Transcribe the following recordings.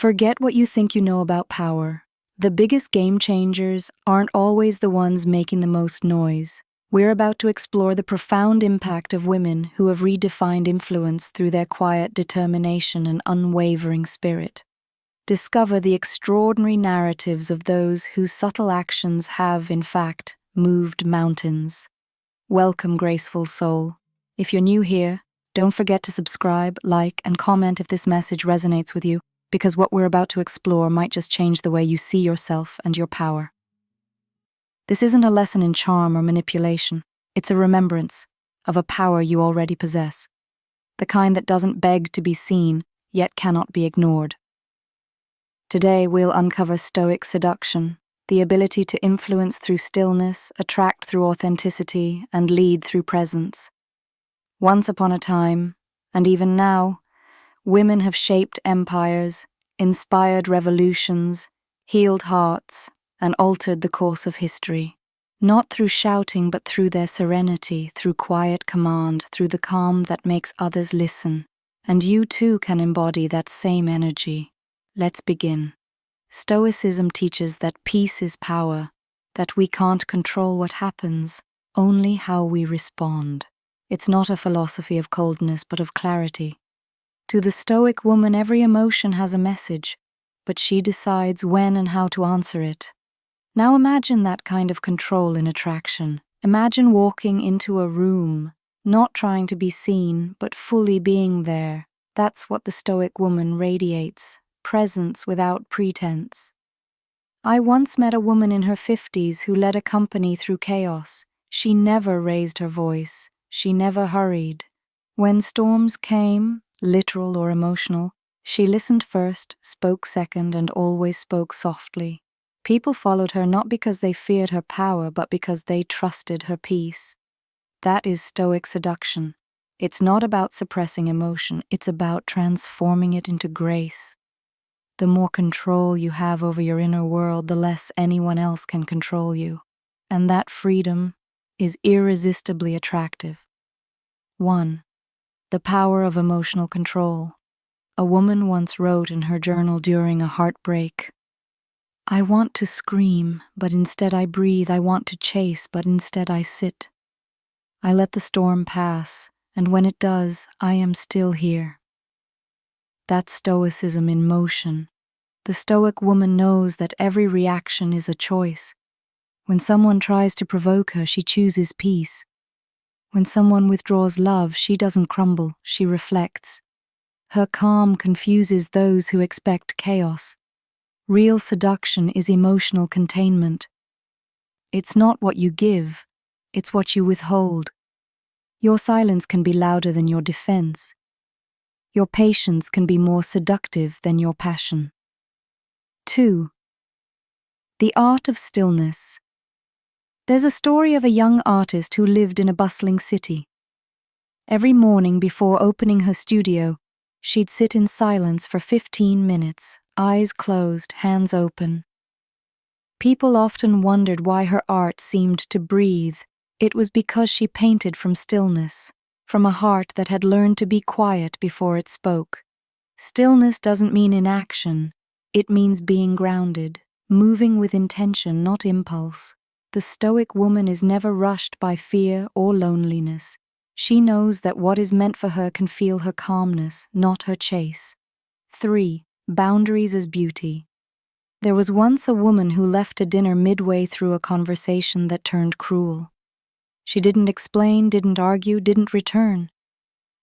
Forget what you think you know about power. The biggest game changers aren't always the ones making the most noise. We're about to explore the profound impact of women who have redefined influence through their quiet determination and unwavering spirit. Discover the extraordinary narratives of those whose subtle actions have, in fact, moved mountains. Welcome, graceful soul. If you're new here, don't forget to subscribe, like, and comment if this message resonates with you, because what we're about to explore might just change the way you see yourself and your power. This isn't a lesson in charm or manipulation. It's a remembrance of a power you already possess, the kind that doesn't beg to be seen, yet cannot be ignored. Today we'll uncover Stoic seduction, the ability to influence through stillness, attract through authenticity, and lead through presence. Once upon a time, and even now, women have shaped empires, inspired revolutions, healed hearts, and altered the course of history. Not through shouting, but through their serenity, through quiet command, through the calm that makes others listen. And you too can embody that same energy. Let's begin. Stoicism teaches that peace is power, that we can't control what happens, only how we respond. It's not a philosophy of coldness, but of clarity. To the Stoic woman, every emotion has a message, but she decides when and how to answer it. Now imagine that kind of control in attraction. Imagine walking into a room, not trying to be seen, but fully being there. That's what the Stoic woman radiates, presence without pretense. I once met a woman in her 50s who led a company through chaos. She never raised her voice. She never hurried. When storms came, literal or emotional, she listened first, spoke second, and always spoke softly. People followed her not because they feared her power, but because they trusted her peace. That is Stoic seduction. It's not about suppressing emotion, it's about transforming it into grace. The more control you have over your inner world, the less anyone else can control you. And that freedom is irresistibly attractive. 1. The power of emotional control. A woman once wrote in her journal during a heartbreak, "I want to scream, but instead I breathe. I want to chase, but instead I sit. I let the storm pass, and when it does, I am still here." That's Stoicism in motion. The Stoic woman knows that every reaction is a choice. When someone tries to provoke her, she chooses peace. When someone withdraws love, she doesn't crumble, she reflects. Her calm confuses those who expect chaos. Real seduction is emotional containment. It's not what you give, it's what you withhold. Your silence can be louder than your defense. Your patience can be more seductive than your passion. 2. The art of stillness. There's a story of a young artist who lived in a bustling city. Every morning before opening her studio, she'd sit in silence for 15 minutes, eyes closed, hands open. People often wondered why her art seemed to breathe. It was because she painted from stillness, from a heart that had learned to be quiet before it spoke. Stillness doesn't mean inaction, it means being grounded, moving with intention, not impulse. The Stoic woman is never rushed by fear or loneliness. She knows that what is meant for her can feel her calmness, not her chase. 3. Boundaries as beauty. There was once a woman who left a dinner midway through a conversation that turned cruel. She didn't explain, didn't argue, didn't return.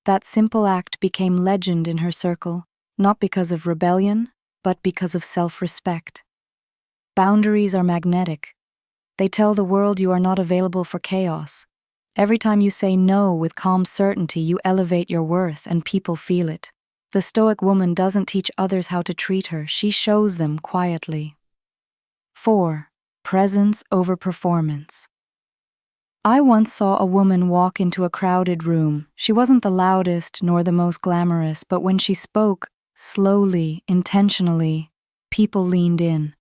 That simple act became legend in her circle, not because of rebellion, but because of self-respect. Boundaries are magnetic. They tell the world you are not available for chaos. Every time you say no with calm certainty, you elevate your worth, and people feel it. The Stoic woman doesn't teach others how to treat her, she shows them quietly. 4. Presence over performance. I once saw a woman walk into a crowded room. She wasn't the loudest nor the most glamorous, but when she spoke, slowly, intentionally, people leaned in.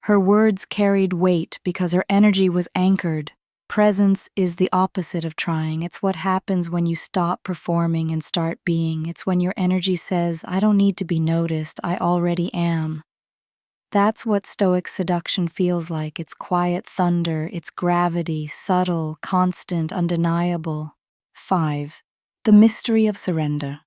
Her words carried weight because her energy was anchored, Presence is the opposite of trying. It's what happens when you stop performing and start being. It's when your energy says, I don't need to be noticed, I already am. That's what Stoic seduction feels like. It's quiet thunder, it's gravity, subtle, constant, undeniable. 5. The mystery of surrender.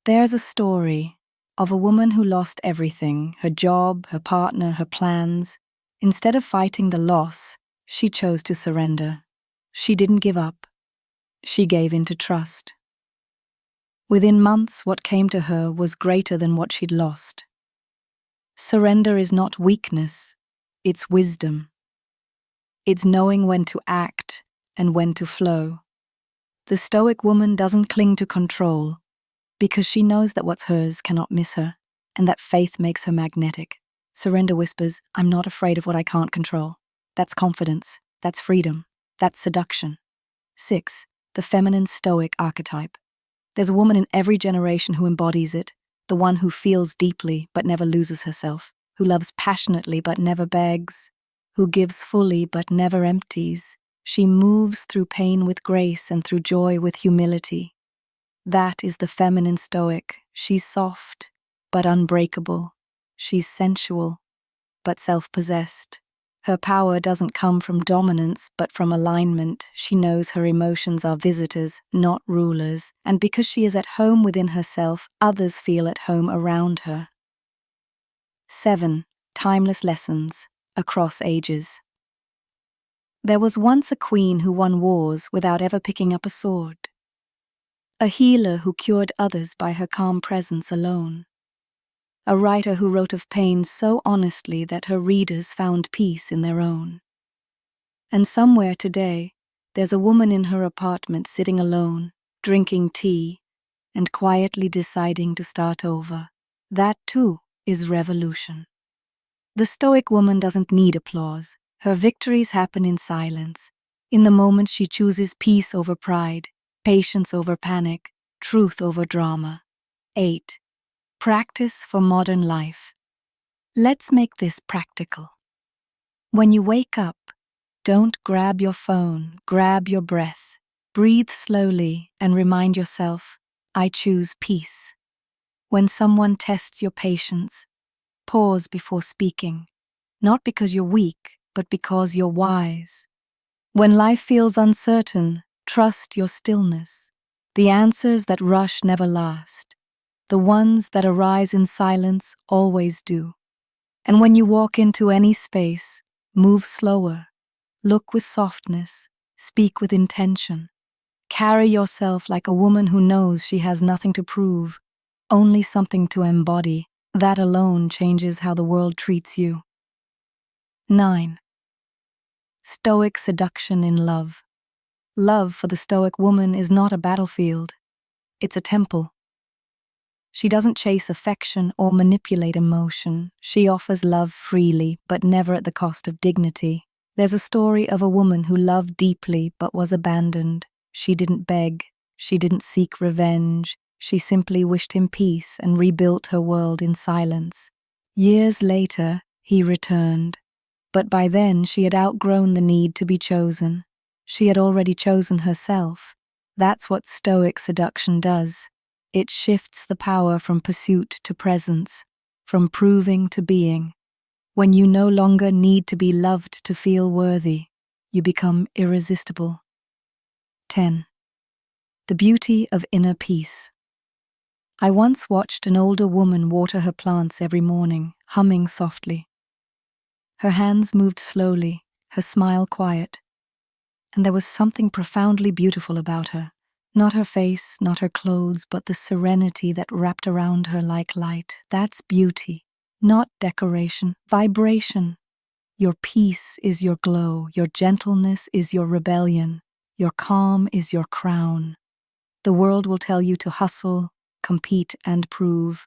There's a story of a woman who lost everything, her job, her partner, her plans. Instead of fighting the loss, she chose to surrender. She didn't give up. She gave in to trust. Within months, what came to her was greater than what she'd lost. Surrender is not weakness, it's wisdom. It's knowing when to act and when to flow. The Stoic woman doesn't cling to control because she knows that what's hers cannot miss her and that faith makes her magnetic. Surrender whispers, I'm not afraid of what I can't control. That's confidence, that's freedom, that's seduction. 6. The feminine Stoic archetype. There's a woman in every generation who embodies it, the one who feels deeply but never loses herself, who loves passionately but never begs, who gives fully but never empties. She moves through pain with grace and through joy with humility. That is the feminine Stoic. She's soft but unbreakable. She's sensual but self-possessed. Her power doesn't come from dominance, but from alignment. She knows her emotions are visitors, not rulers, and because she is at home within herself, others feel at home around her. 7. Timeless lessons across ages. There was once a queen who won wars without ever picking up a sword. A healer who cured others by her calm presence alone. A writer who wrote of pain so honestly that her readers found peace in their own. And somewhere today, there's a woman in her apartment sitting alone, drinking tea, and quietly deciding to start over. That too is revolution. The Stoic woman doesn't need applause. Her victories happen in silence. In the moment she chooses peace over pride, patience over panic, truth over drama. 8. Practice for modern life. Let's make this practical. When you wake up, don't grab your phone, grab your breath. Breathe slowly and remind yourself, I choose peace. When someone tests your patience, pause before speaking, not because you're weak, but because you're wise. When life feels uncertain, trust your stillness. The answers that rush never last. The ones that arise in silence always do. And when you walk into any space, move slower, look with softness, speak with intention. Carry yourself like a woman who knows she has nothing to prove, only something to embody. That alone changes how the world treats you. 9. Stoic seduction in love. Love for the Stoic woman is not a battlefield, it's a temple. She doesn't chase affection or manipulate emotion. She offers love freely, but never at the cost of dignity. There's a story of a woman who loved deeply but was abandoned. She didn't beg. She didn't seek revenge. She simply wished him peace and rebuilt her world in silence. Years later, he returned. But by then, she had outgrown the need to be chosen. She had already chosen herself. That's what Stoic seduction does. It shifts the power from pursuit to presence, from proving to being. When you no longer need to be loved to feel worthy, you become irresistible. 10. The beauty of inner peace. I once watched an older woman water her plants every morning, humming softly. Her hands moved slowly, her smile quiet, and there was something profoundly beautiful about her. Not her face, not her clothes, but the serenity that wrapped around her like light. That's beauty, not decoration, vibration. Your peace is your glow, your gentleness is your rebellion, your calm is your crown. The world will tell you to hustle, compete, and prove.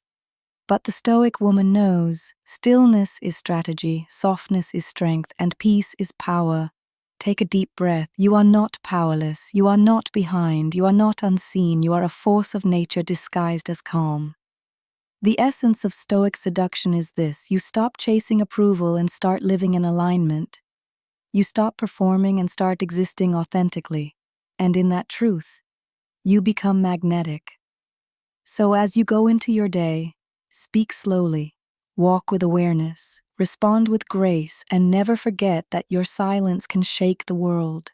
But the Stoic woman knows stillness is strategy, softness is strength, and peace is power. Take a deep breath. You are not powerless. You are not behind. You are not unseen. You are a force of nature disguised as calm. The essence of Stoic seduction is this: you stop chasing approval and start living in alignment. You stop performing and start existing authentically. And in that truth, you become magnetic. So as you go into your day, speak slowly, walk with awareness, respond with grace, and never forget that your silence can shake the world.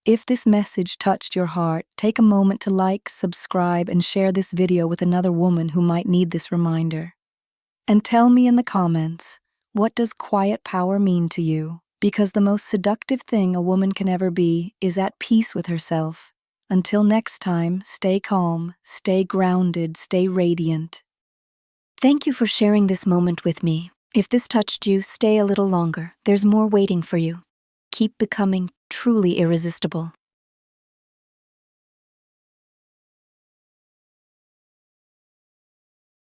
If this message touched your heart, take a moment to like, subscribe, and share this video with another woman who might need this reminder. And tell me in the comments, what does quiet power mean to you? Because the most seductive thing a woman can ever be is at peace with herself. Until next time, stay calm, stay grounded, stay radiant. Thank you for sharing this moment with me. If this touched you, stay a little longer. There's more waiting for you. Keep becoming truly irresistible.